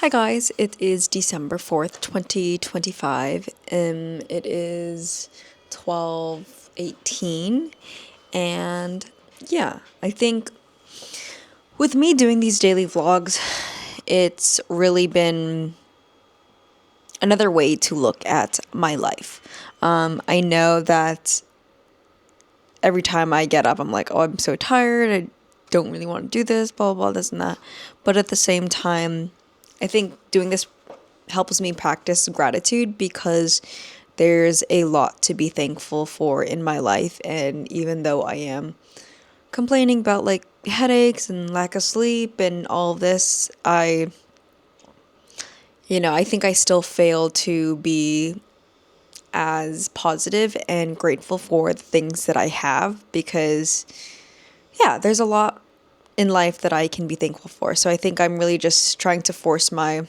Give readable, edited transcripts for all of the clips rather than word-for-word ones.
Hi guys, it is December 4th, 2025. It is 12:18 and yeah, I think with me doing these daily vlogs, it's really been another way to look at my life. I know that every time I get up, I'm like, oh, I'm so tired. I don't really want to do this, blah, blah, blah, this and that. But at the same time, I think doing this helps me practice gratitude because there's a lot to be thankful for in my life. And even though I am complaining about like headaches and lack of sleep and all of this, I think I still fail to be as positive and grateful for the things that I have because, yeah, there's a lot in life that I can be thankful for. So I think I'm really just trying to force my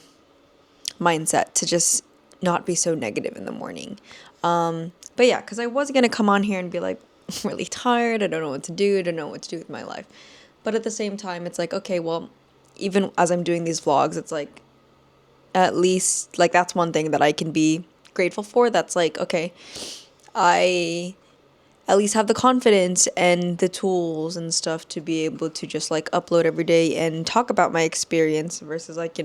mindset to just not be so negative in the morning. But yeah, because I was going to come on here and be like, I'm really tired. I don't know what to do. I don't know what to do with my life. But at the same time, it's like, okay, well, even as I'm doing these vlogs, it's like, at least, like, that's one thing that I can be grateful for. That's like, okay, I at least have the confidence and the tools and stuff to be able to just like upload every day and talk about my experience versus like,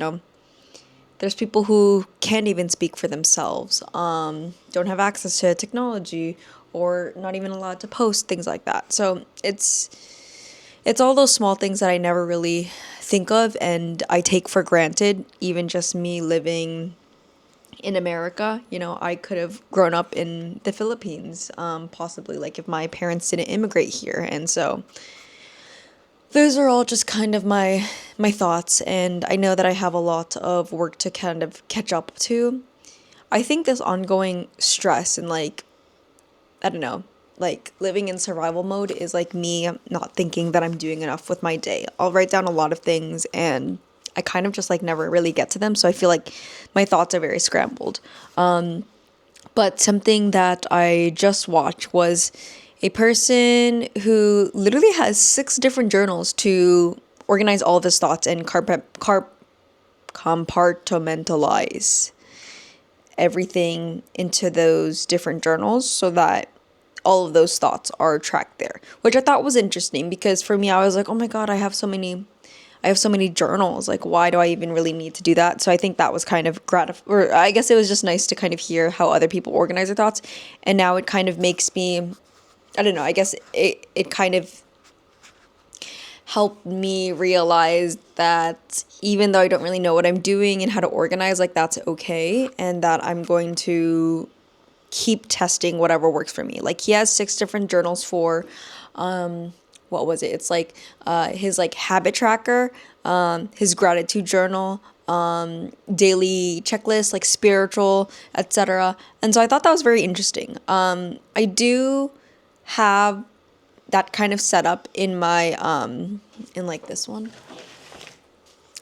there's people who can't even speak for themselves, don't have access to technology or not even allowed to post things like that. So it's all those small things that I never really think of and I take for granted, even just me living in America. I could have grown up in the Philippines, possibly like if my parents didn't immigrate here. And so those are all just kind of my thoughts, and I know that I have a lot of work to kind of catch up to. I think this ongoing stress and like I don't know, like living in survival mode is like me not thinking that I'm doing enough with my day. I'll write down a lot of things and I kind of just like never really get to them, so I feel like my thoughts are very scrambled. But something that I just watched was a person who literally has 6 different journals to organize all of his thoughts and compartmentalize everything into those different journals so that all of those thoughts are tracked there, which I thought was interesting because for me, I was like, oh my God, I have so many journals. Like, why do I even really need to do that? So I think that was kind of or I guess it was just nice to kind of hear how other people organize their thoughts. And now it kind of makes me, I don't know, I guess it kind of helped me realize that even though I don't really know what I'm doing and how to organize, like that's okay. And that I'm going to keep testing whatever works for me. Like he has 6 different journals for, what was it? It's like his like habit tracker, his gratitude journal, daily checklist, like spiritual, etc. And so I thought that was very interesting. I do have that kind of set up in my in like this one.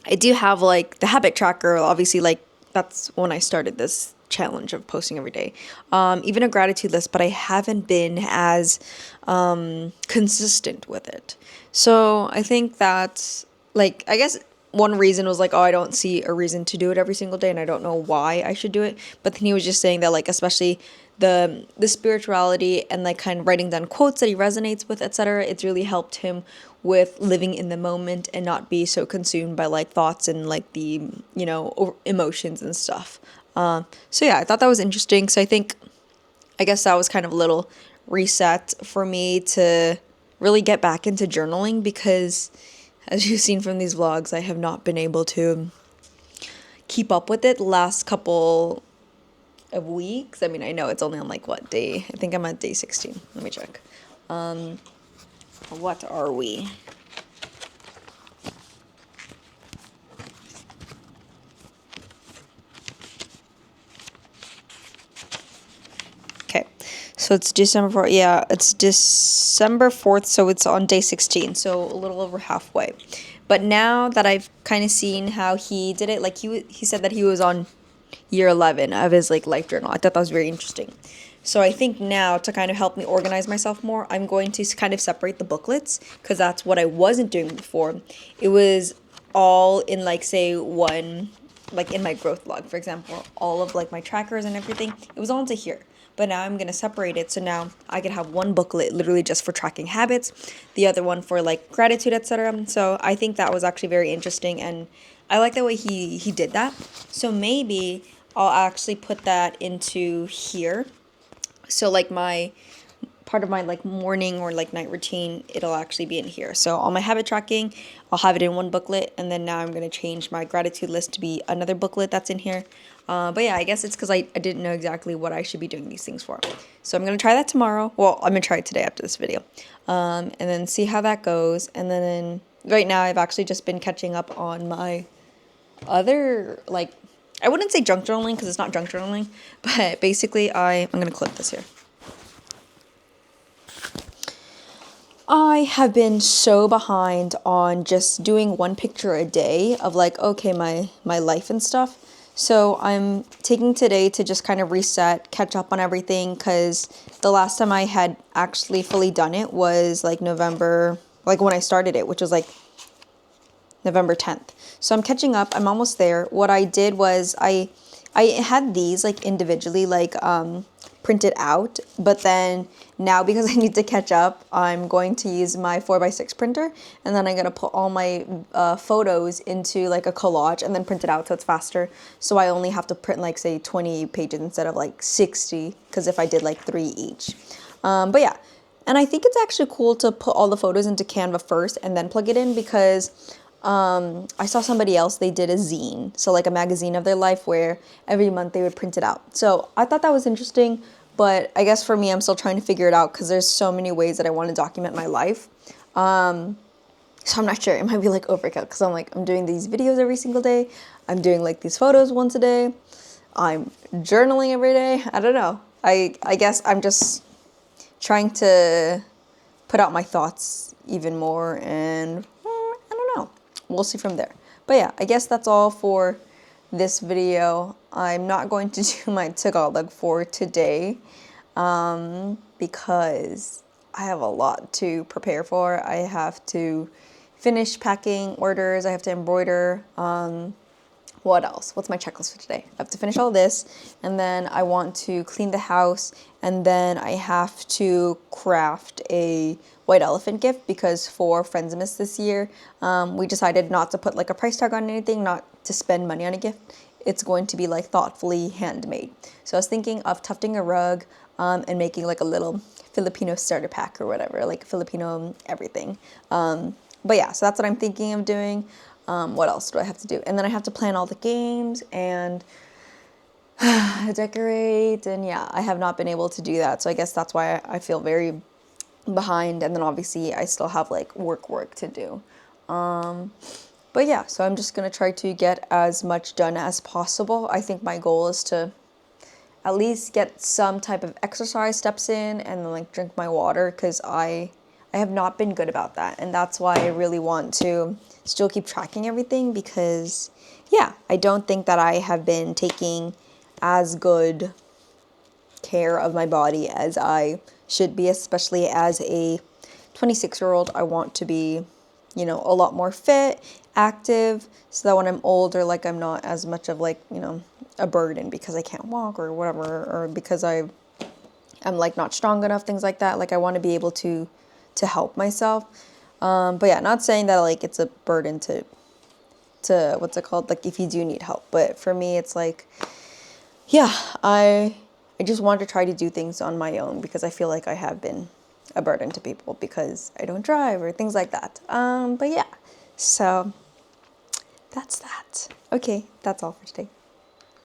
I do have like the habit tracker, obviously, like that's when I started this challenge of posting every day. Even a gratitude list, but I haven't been as consistent with it. So I think that's like, I guess one reason was like, oh, I don't see a reason to do it every single day and I don't know why I should do it. But then he was just saying that like, especially the spirituality and like kind of writing down quotes that he resonates with, etc. It's really helped him with living in the moment and not be so consumed by like thoughts and like the emotions and stuff. So yeah, I thought that was interesting. So I guess that was kind of a little reset for me to really get back into journaling because as you've seen from these vlogs, I have not been able to keep up with it the last couple of weeks. I mean, I know it's only on like what day? I think I'm at day 16. Let me check. What are we? Okay, so it's December 4th. Yeah, it's December 4th, so it's on day 16, so a little over halfway. But now that I've kind of seen how he did it, like he said that he was on year 11 of his like life journal. I thought that was very interesting. So I think now to kind of help me organize myself more, I'm going to kind of separate the booklets because that's what I wasn't doing before. It was all in like say one like in my growth log, for example, all of like my trackers and everything, it was all into here. But now I'm going to separate it, so now I could have one booklet literally just for tracking habits, the other one for like gratitude, etc. So I think that was actually very interesting, and I like the way he did that. So maybe I'll actually put that into here. So like my part of my like morning or like night routine, it'll actually be in here. So all my habit tracking, I'll have it in one booklet, and then now I'm going to change my gratitude list to be another booklet that's in here. But yeah, I guess it's because I didn't know exactly what I should be doing these things for. So I'm going to try that tomorrow. Well, I'm going to try it today after this video. And then see how that goes. And then right now I've actually just been catching up on my other, like, I wouldn't say junk journaling because it's not junk journaling, but basically I'm going to clip this here. I have been so behind on just doing one picture a day of like, okay, my life and stuff. So I'm taking today to just kind of reset, catch up on everything, because the last time I had actually fully done it was like November, like when I started it, which was like November 10th. So I'm catching up. I'm almost there. What I did was I had these like individually like printed out, but then now because I need to catch up, I'm going to use my 4x6 printer, and then I'm going to put all my photos into like a collage and then print it out so it's faster. So I only have to print like say 20 pages instead of like 60, because if I did like 3 each. But yeah, and I think it's actually cool to put all the photos into Canva first and then plug it in, because I saw somebody else, they did a zine, so like a magazine of their life where every month they would print it out. So I thought that was interesting, but I guess for me, I'm still trying to figure it out because there's so many ways that I want to document my life. So I'm not sure, it might be like overkill, because I'm doing these videos every single day, I'm doing like these photos once a day, I'm journaling every day. I don't know. I guess I'm just trying to put out my thoughts even more, and I don't know. We'll see from there. But yeah, I guess that's all for this video. I'm not going to do my Tagalog for today because I have a lot to prepare for. I have to finish packing orders. I have to embroider. What else? What's my checklist for today? I have to finish all this, and then I want to clean the house, and then I have to craft a white elephant gift, because for Friendsmas this year, we decided not to put like a price tag on anything, not to spend money on a gift. It's going to be like thoughtfully handmade. So I was thinking of tufting a rug and making like a little Filipino starter pack or whatever, like Filipino everything. But yeah, so that's what I'm thinking of doing. What else do I have to do? And then I have to plan all the games and decorate. And yeah, I have not been able to do that. So I guess that's why I feel very behind. And then obviously I still have like work to do. But yeah, so I'm just going to try to get as much done as possible. I think my goal is to at least get some type of exercise steps in, and then like drink my water, because I have not been good about that. And that's why I really want to still keep tracking everything, because yeah, I don't think that I have been taking as good care of my body as I should be, especially as a 26-year-old. I want to be, a lot more fit, active, so that when I'm older, like I'm not as much of like, a burden because I can't walk or whatever, or because I'm like not strong enough, things like that. Like I want to be able to help myself. But yeah, not saying that like it's a burden to what's it called, like if you do need help. But for me, it's like, yeah, I just want to try to do things on my own, because I feel like I have been a burden to people because I don't drive or things like that. But yeah, so that's that. Okay, that's all for today.